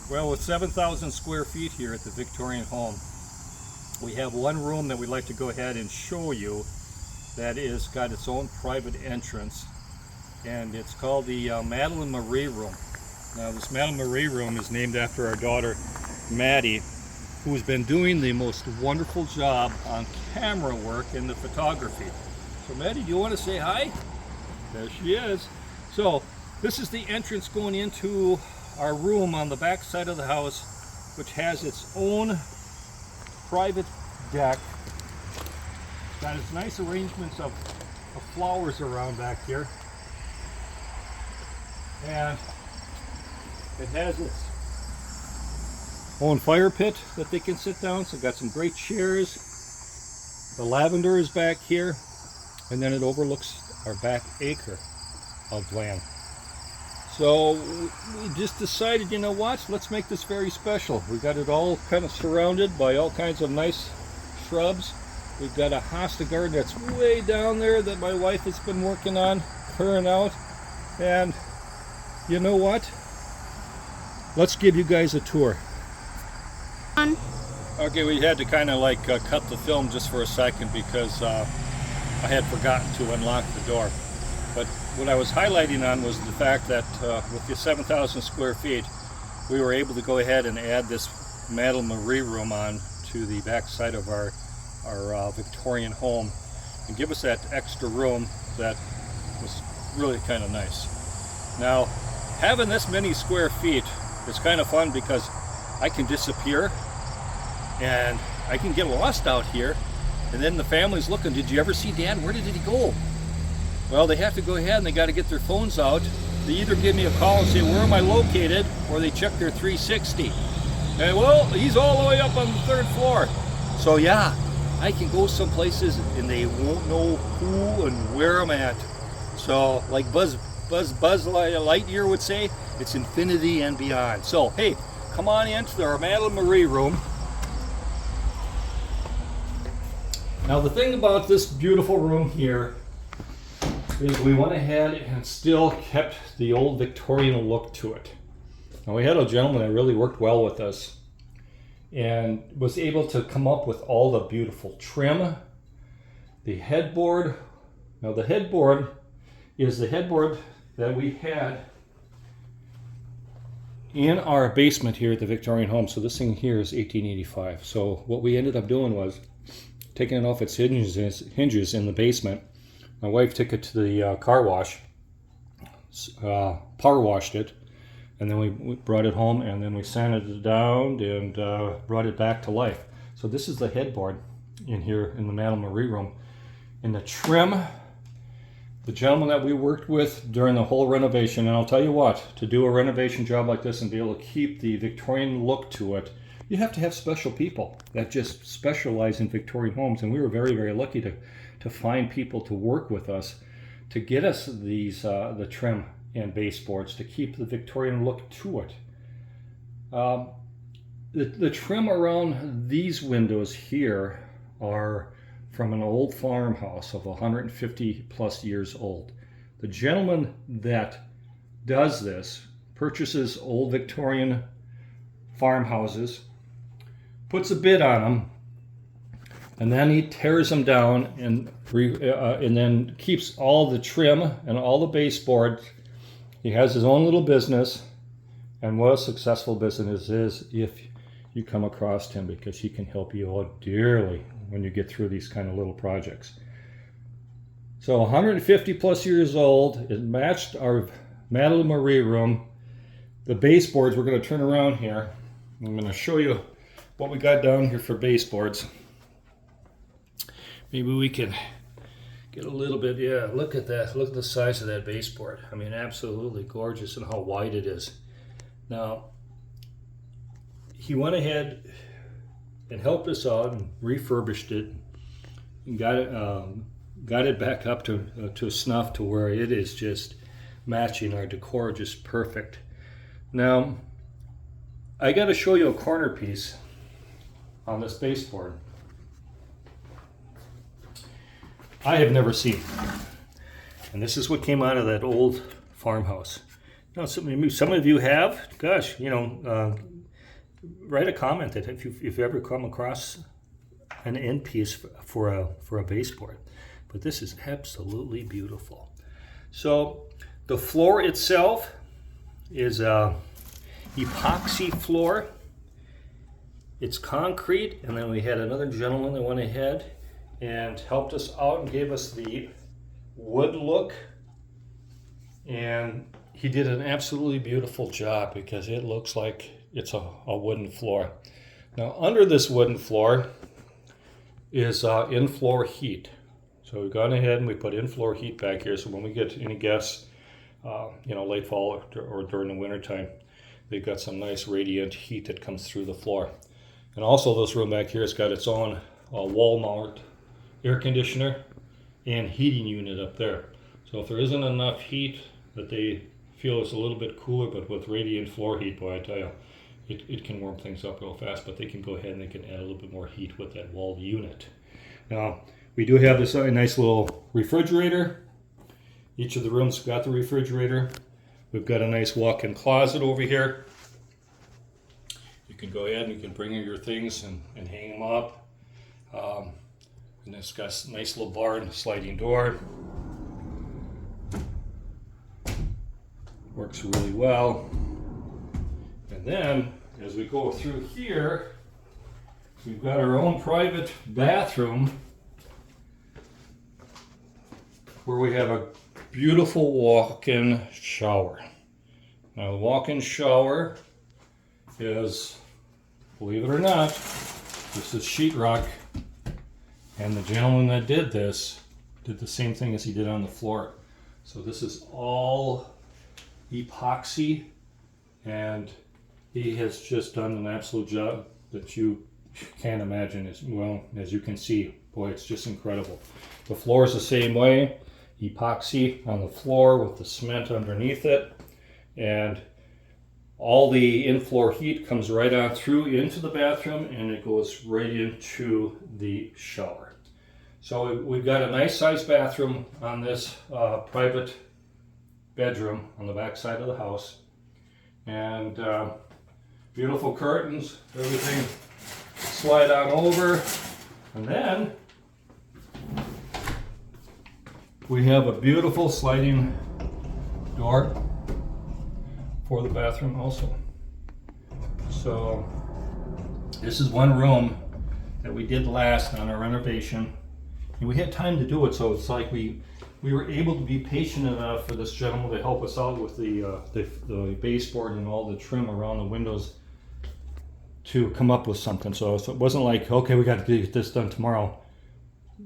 Well, with 7,000 square feet here at the Victorian home, we have one room that we'd like to go ahead and show you that is got its own private entrance, and it's called the Madeline Marie room. Now, this Madeline Marie room is named after our daughter Maddie, who's been doing the most wonderful job on camera work in the photography. So Maddie, do you want to say hi? There she is. So this is the entrance going into our room on the back side of the house, which has its own private deck. It's got its nice arrangements of flowers around back here. And it has its own fire pit that they can sit down. So got some great chairs. The lavender is back here. And then it overlooks our back acre of land. So we just decided, you know what, let's make this very special. We got it all kind of surrounded by all kinds of nice shrubs. We've got a hosta garden that's way down there that my wife has been working on, clearing out. And you know what? Let's give you guys a tour. Okay, we had to kind of like cut the film just for a second because I had forgotten to unlock the door. But what I was highlighting on was the fact that with the 7,000 square feet, we were able to go ahead and add this Madeline Marie room on to the back side of our Victorian home and give us that extra room that was really kind of nice. Now, having this many square feet is kind of fun because I can disappear and I can get lost out here, and then the family's looking, did you ever see Dad? Where did he go? Well, they have to go ahead and they got to get their phones out. They either give me a call and say, where am I located? Or they check their 360. And well, he's all the way up on the 3rd floor. So yeah, I can go some places and they won't know who and where I'm at. So like Buzz Lightyear would say, it's infinity and beyond. So hey, come on into our Madeline Marie room. Now the thing about this beautiful room here is we went ahead and still kept the old Victorian look to it. Now we had a gentleman that really worked well with us and was able to come up with all the beautiful trim. The headboard, now the headboard is the headboard that we had in our basement here at the Victorian home. So this thing here is 1885. So what we ended up doing was taking it off its hinges in the basement. My wife took it to the car wash, power washed it, and then we brought it home and then we sanded it down and brought it back to life. So this is the headboard in here in the Madeline Marie room. In the trim, the gentleman that we worked with during the whole renovation, and I'll tell you what, to do a renovation job like this and be able to keep the Victorian look to it, you have to have special people that just specialize in Victorian homes, and we were very, very lucky to find people to work with us to get us these the trim and baseboards to keep the Victorian look to it. The trim around these windows here are from an old farmhouse of 150 plus years old. The gentleman that does this purchases old Victorian farmhouses, puts a bid on them, and then he tears them down and then keeps all the trim and all the baseboards. He has his own little business, and what a successful business is if you come across him, because he can help you out dearly when you get through these kind of little projects. So 150 plus years old, it matched our Madeline Marie room. The baseboards, we're going to turn around here. I'm going to show you what we got down here for baseboards. Maybe we can get a little bit, yeah, look at that. Look at the size of that baseboard. I mean, absolutely gorgeous, and how wide it is. Now, he went ahead and helped us out and refurbished it and got it back up to snuff to where it is just matching our decor just perfect. Now, I got to show you a corner piece on this baseboard I have never seen. And this is what came out of that old farmhouse. Now, some of you have, gosh, you know, write a comment that if you ever come across an end piece for a baseboard. But this is absolutely beautiful. So the floor itself is a epoxy floor. It's concrete, and then we had another gentleman that went ahead and helped us out and gave us the wood look, and he did an absolutely beautiful job because it looks like it's a wooden floor. Now under this wooden floor is in-floor heat. So we've gone ahead and we put in-floor heat back here, so when we get any guests, late fall or during the winter time, they've got some nice radiant heat that comes through the floor. And also this room back here has got its own wall mount air conditioner and heating unit up there. So if there isn't enough heat that they feel is a little bit cooler, but with radiant floor heat, boy, I tell you, it can warm things up real fast, but they can go ahead and they can add a little bit more heat with that wall unit. Now, we do have this nice little refrigerator. Each of the rooms got the refrigerator. We've got a nice walk-in closet over here. You can go ahead and you can bring in your things and hang them up. And it's got a nice little bar and a sliding door. Works really well. And then, as we go through here, we've got our own private bathroom where we have a beautiful walk-in shower. Now, the walk-in shower is, believe it or not, this is sheetrock, and the gentleman that did this did the same thing as he did on the floor. So this is all epoxy, and he has just done an absolute job that you can't imagine. As well, as you can see, boy, it's just incredible. The floor is the same way, epoxy on the floor with the cement underneath it, and all the in-floor heat comes right on through into the bathroom, and it goes right into the shower. So we've got a nice sized bathroom on this private bedroom on the back side of the house, and beautiful curtains, everything slide on over, and then we have a beautiful sliding door for the bathroom also. So this is one room that we did last on our renovation, and we had time to do it, so it's like we were able to be patient enough for this gentleman to help us out with the baseboard and all the trim around the windows to come up with something. So it wasn't like, okay, we got to get this done tomorrow.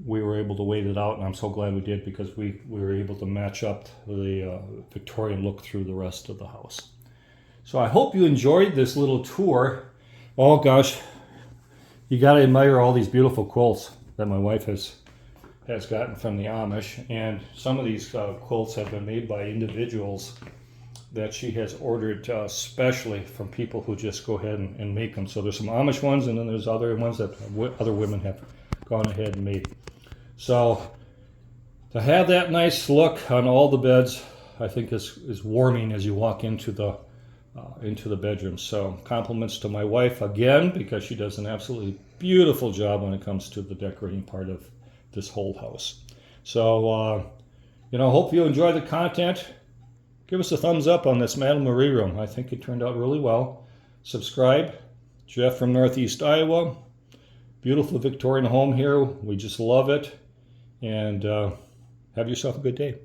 We were able to wait it out, and I'm so glad we did, because we were able to match up the Victorian look through the rest of the house. So I hope you enjoyed this little tour. Oh gosh, you got to admire all these beautiful quilts that my wife has gotten from the Amish, and some of these quilts have been made by individuals that she has ordered specially from people who just go ahead and make them. So there's some Amish ones, and then there's other ones that other women have gone ahead and made. So to have that nice look on all the beds, I think is warming as you walk into the bedroom. So compliments to my wife again, because she does an absolutely beautiful job when it comes to the decorating part of this whole house. So hope you enjoy the content. Give us a thumbs up on this Madeline Marie room. I think it turned out really well. Subscribe. Jeff from Northeast Iowa. Beautiful Victorian home here. We just love it. And have yourself a good day.